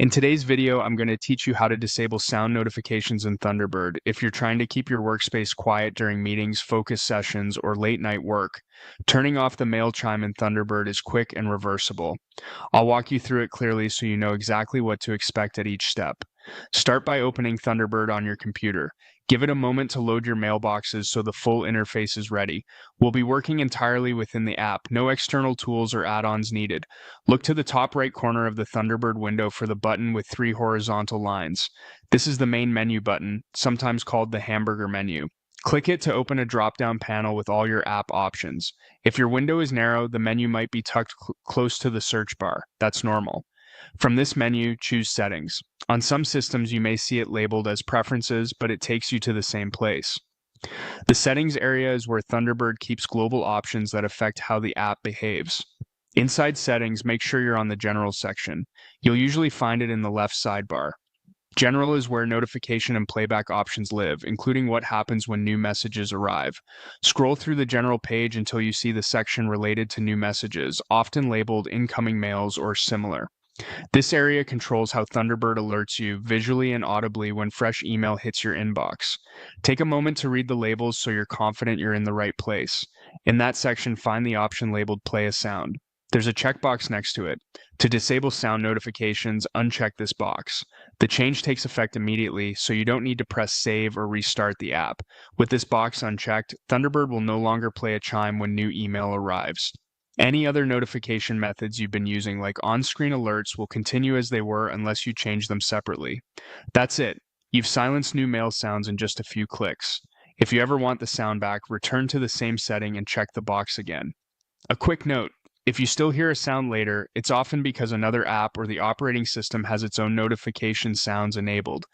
In today's video, I'm going to teach you how to disable sound notifications in Thunderbird if you're trying to keep your workspace quiet during meetings, focus sessions, or late night work. Turning off the mail chime in Thunderbird is quick and reversible. I'll walk you through it clearly so you know exactly what to expect at each step. Start by opening Thunderbird on your computer. Give it a moment to load your mailboxes so the full interface is ready. We'll be working entirely within the app, no external tools or add-ons needed. Look to the top right corner of the Thunderbird window for the button with 3 horizontal lines. This is the main menu button, sometimes called the hamburger menu. Click it to open a drop-down panel with all your app options. If your window is narrow, the menu might be tucked close to the search bar. That's normal. From this menu, choose Settings. On some systems, you may see it labeled as Preferences, but it takes you to the same place. The Settings area is where Thunderbird keeps global options that affect how the app behaves. Inside Settings, make sure you're on the General section. You'll usually find it in the left sidebar. General is where notification and playback options live, including what happens when new messages arrive. Scroll through the general page until you see the section related to new messages, often labeled incoming mails or similar. This area controls how Thunderbird alerts you visually and audibly when fresh email hits your inbox. Take a moment to read the labels so you're confident you're in the right place. In that section, find the option labeled Play a Sound. There's a checkbox next to it. To disable sound notifications, uncheck this box. The change takes effect immediately, so you don't need to press save or restart the app. With this box unchecked, Thunderbird will no longer play a chime when new email arrives. Any other notification methods you've been using, like on-screen alerts, will continue as they were unless you change them separately. That's it. You've silenced new mail sounds in just a few clicks. If you ever want the sound back, return to the same setting and check the box again. A quick note. If you still hear a sound later, it's often because another app or the operating system has its own notification sounds enabled.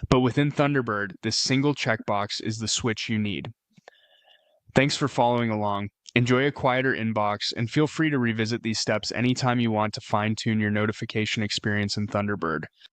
But within Thunderbird, this single checkbox is the switch you need. Thanks for following along. Enjoy a quieter inbox, and feel free to revisit these steps anytime you want to fine-tune your notification experience in Thunderbird.